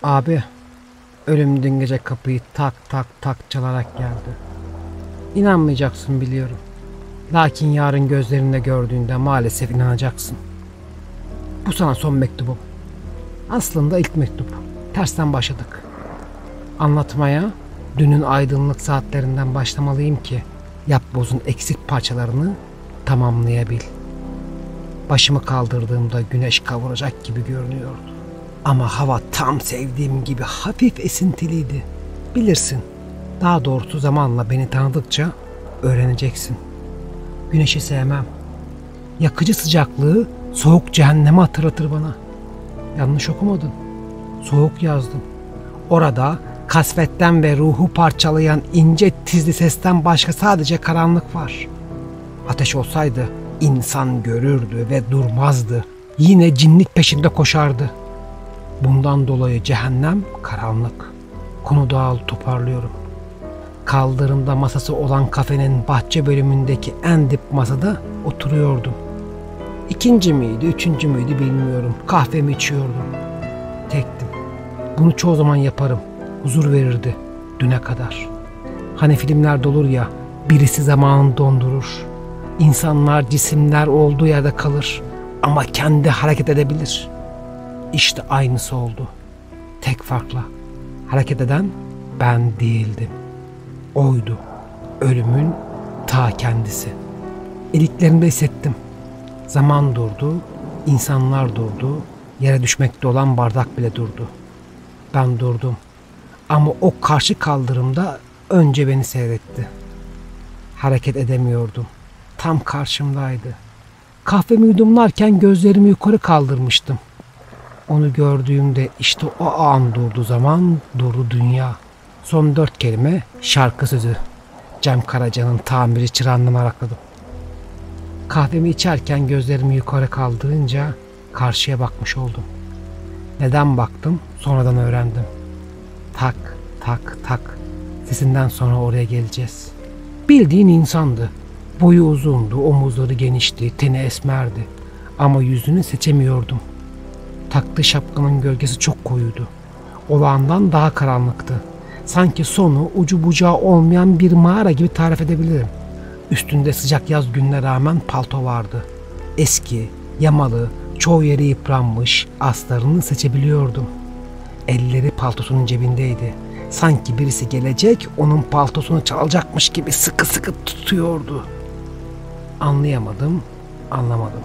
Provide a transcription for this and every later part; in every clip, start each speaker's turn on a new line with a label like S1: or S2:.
S1: Abi, ölüm dün gece kapıyı tak tak tak çalarak geldi. İnanmayacaksın biliyorum. Lakin yarın gözlerinde gördüğünde maalesef inanacaksın. Bu sana son mektubum. Aslında ilk mektup. Tersten başladık. Anlatmaya dünün aydınlık saatlerinden başlamalıyım ki yapbozun eksik parçalarını tamamlayabil. Başımı kaldırdığımda güneş kavuracak gibi görünüyordu. Ama hava tam sevdiğim gibi hafif esintiliydi. Bilirsin, daha doğrusu zamanla beni tanıdıkça öğreneceksin. Güneşi sevmem. Yakıcı sıcaklığı soğuk cehennemi hatırlatır bana. Yanlış okumadın. Soğuk yazdım. Orada kasvetten ve ruhu parçalayan ince tizli sesten başka sadece karanlık var. Ateş olsaydı insan görürdü ve durmazdı. Yine cinlik peşinde koşardı. Bundan dolayı cehennem karanlık. Konu dağıl toparlıyorum. Kaldırımda masası olan kafenin bahçe bölümündeki en dip masada oturuyordum. İkinci miydi, üçüncü müydü bilmiyorum. Kahvemi içiyordum. Tektim. Bunu çoğu zaman yaparım. Huzur verirdi düne kadar. Hani filmlerde olur ya, birisi zamanını dondurur. İnsanlar, cisimler olduğu yerde kalır ama kendi hareket edebilir. İşte aynısı oldu. Tek farkla hareket eden ben değildim. Oydu. Ölümün ta kendisi. İliklerimde hissettim. Zaman durdu, insanlar durdu, yere düşmekte olan bardak bile durdu. Ben durdum. Ama o karşı kaldırımda önce beni seyretti. Hareket edemiyordum. Tam karşımdaydı. Kahvemi yudumlarken gözlerimi yukarı kaldırmıştım. Onu gördüğümde işte o an durdu zaman, durdu dünya. Son 4 kelime şarkı sözü. Cem Karaca'nın Tamiri Çırağı'ndan arakladım. Kahvemi içerken gözlerimi yukarı kaldırınca karşıya bakmış oldum. Neden baktım sonradan öğrendim. Tak tak tak sesinden sonra oraya geleceğiz. Bildiğin insandı. Boyu uzundu, omuzları genişti, teni esmerdi. Ama yüzünü seçemiyordum. Taktığı şapkanın gölgesi çok koyuydu. Olağandan daha karanlıktı. Sanki sonu ucu bucağı olmayan bir mağara gibi tarif edebilirim. Üstünde sıcak yaz gününe rağmen palto vardı. Eski, yamalı, çoğu yeri yıpranmış, astarını seçebiliyordum. Elleri paltosunun cebindeydi. Sanki birisi gelecek, onun paltosunu çalacakmış gibi sıkı sıkı tutuyordu. Anlayamadım, anlamadım.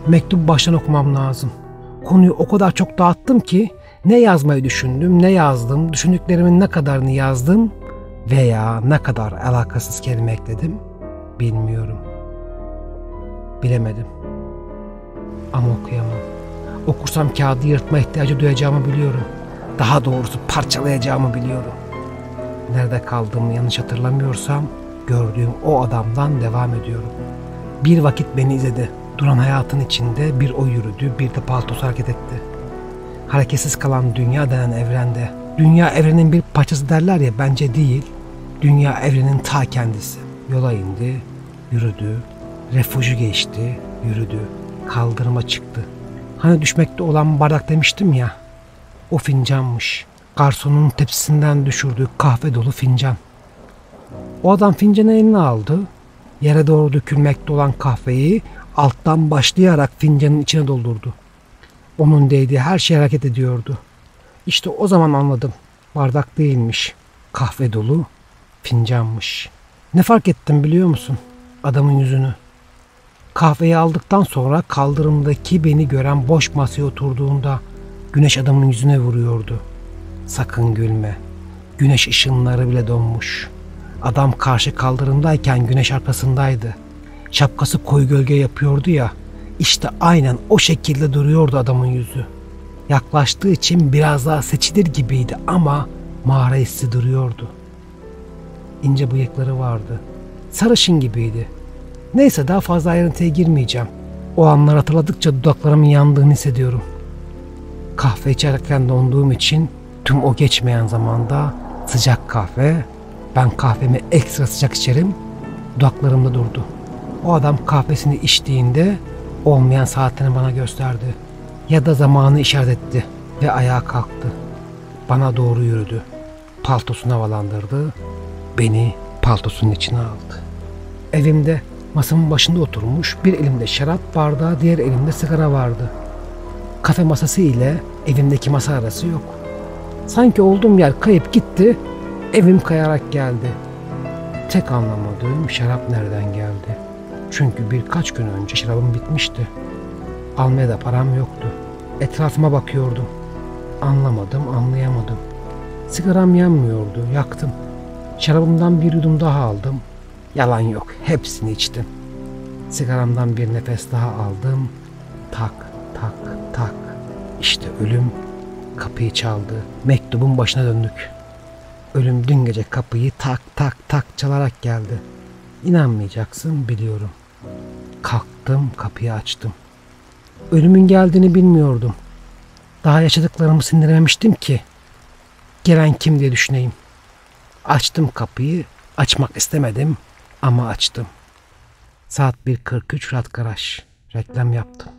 S1: Mektubu baştan okumam lazım. Konuyu o kadar çok dağıttım ki ne yazmayı düşündüm, ne yazdım, düşündüklerimin ne kadarını yazdım veya ne kadar alakasız kelime ekledim bilmiyorum. Bilemedim. Ama okuyamam. Okursam kağıdı yırtma ihtiyacı duyacağımı biliyorum. Daha doğrusu parçalayacağımı biliyorum. Nerede kaldığımı yanlış hatırlamıyorsam gördüğüm o adamdan devam ediyorum. Bir vakit beni izledi. Duran hayatın içinde bir o yürüdü, bir de paltosu hareket etti. Hareketsiz kalan dünya denen evrende, dünya evrenin bir parçası derler ya, bence değil. Dünya evrenin ta kendisi. Yola indi, yürüdü, refüjü geçti, yürüdü, kaldırıma çıktı. Hani düşmekte olan bardak demiştim ya, o fincanmış. Garsonun tepsisinden düşürdüğü kahve dolu fincan. O adam fincanı eline aldı, yere doğru dökülmekte olan kahveyi alttan başlayarak fincanın içine doldurdu. Onun değdiği her şey hareket ediyordu. İşte o zaman anladım. Bardak değilmiş. Kahve dolu fincanmış. Ne fark ettim biliyor musun? Adamın yüzünü. Kahveyi aldıktan sonra kaldırımdaki beni gören boş masaya oturduğunda güneş adamın yüzüne vuruyordu. Sakın gülme. Güneş ışınları bile donmuş. Adam karşı kaldırımdayken güneş arkasındaydı. Şapkası koyu gölge yapıyordu ya. İşte aynen o şekilde duruyordu adamın yüzü. Yaklaştığı için biraz daha seçilir gibiydi ama mağara hissi duruyordu. İnce bıyıkları vardı. Sarışın gibiydi. Neyse, daha fazla ayrıntıya girmeyeceğim. O anlar hatırladıkça dudaklarımın yandığını hissediyorum. Kahve içerken donduğum için tüm o geçmeyen zamanda sıcak kahve, ben kahvemi ekstra sıcak içerim, dudaklarımda durdu. O adam kahvesini içtiğinde olmayan saatini bana gösterdi. Ya da zamanı işaret etti. ve ayağa kalktı. Bana doğru yürüdü. Paltosunu havalandırdı. Beni paltosunun içine aldı. Evimde masamın başında oturmuş, bir elimde şarap bardağı, diğer elimde sigara vardı. Kafe masası ile evimdeki masa arası yok. Sanki olduğum yer kayıp gitti, evim kayarak geldi. Tek anlamadığım şarap nereden geldi. Çünkü birkaç gün önce şarabım bitmişti. Almaya da param yoktu. Etrafıma bakıyordum. Anlamadım, anlayamadım. Sigaram yanmıyordu, yaktım. Şarabımdan bir yudum daha aldım. Yalan yok, hepsini içtim. Sigaramdan bir nefes daha aldım. Tak, tak, tak. İşte ölüm kapıyı çaldı. Mektubun başına döndük. Ölüm dün gece kapıyı tak tak tak çalarak geldi. İnanmayacaksın, biliyorum. Kalktım, kapıyı açtım. Ölümün geldiğini bilmiyordum. Daha yaşadıklarımı sindirememiştim ki. Gelen kim diye düşüneyim. Açtım kapıyı. Açmak istemedim ama açtım. Saat 1:43 Rad Garaj. Reklam yaptım.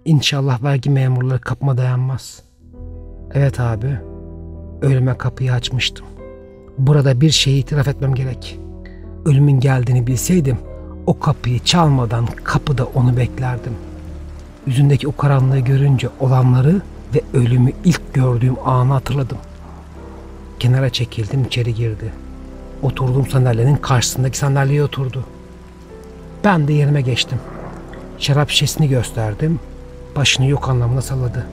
S1: İnşallah vergi memurları kapıma dayanmaz. Evet abi. Ölüme kapıyı açmıştım. Burada bir şeyi itiraf etmem gerek. Ölümün geldiğini bilseydim o kapıyı çalmadan kapıda onu beklerdim. Yüzündeki o karanlığı görünce olanları ve ölümü ilk gördüğüm anı hatırladım. Kenara çekildim, içeri girdi. Oturduğum sandalyenin karşısındaki sandalyeye oturdu. Ben de yerime geçtim. Şarap şişesini gösterdim. Başını yok anlamına salladı.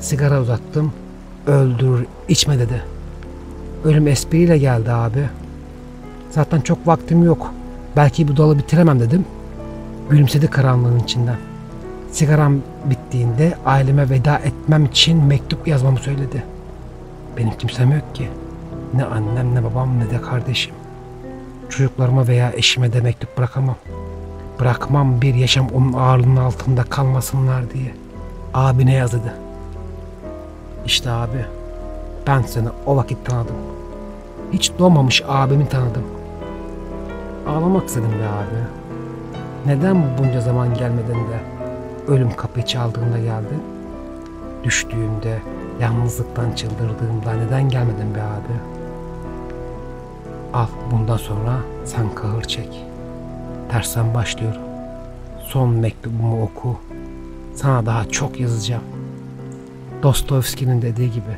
S1: Sigara uzattım. Öldür, içme dedi. Ölüm espriyle geldi abi. Zaten çok vaktim yok. Belki bu dalı bitiremem dedim. Gülümsedi karanlığın içinden. Sigaram bittiğinde aileme veda etmem için mektup yazmamı söyledi. Benim kimsem yok ki. Ne annem, ne babam, ne de kardeşim. Çocuklarıma veya eşime de mektup bırakamam. Bırakmam bir yaşam onun ağırlığının altında kalmasınlar diye. Abine yaz dedi. İşte abi, ben seni o vakit tanıdım. Hiç doğmamış abimi tanıdım. Ağlamak istedim be abi. Neden bunca zaman gelmedin de ölüm kapıyı çaldığında geldin? Düştüğümde, yalnızlıktan çıldırdığımda neden gelmedin be abi? Al, bundan sonra sen kahır çek. Dersten başlıyorum. Son mektubumu oku. Sana daha çok yazacağım. Dostoyevski'nin dediği gibi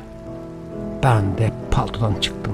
S1: ben de paltodan çıktım.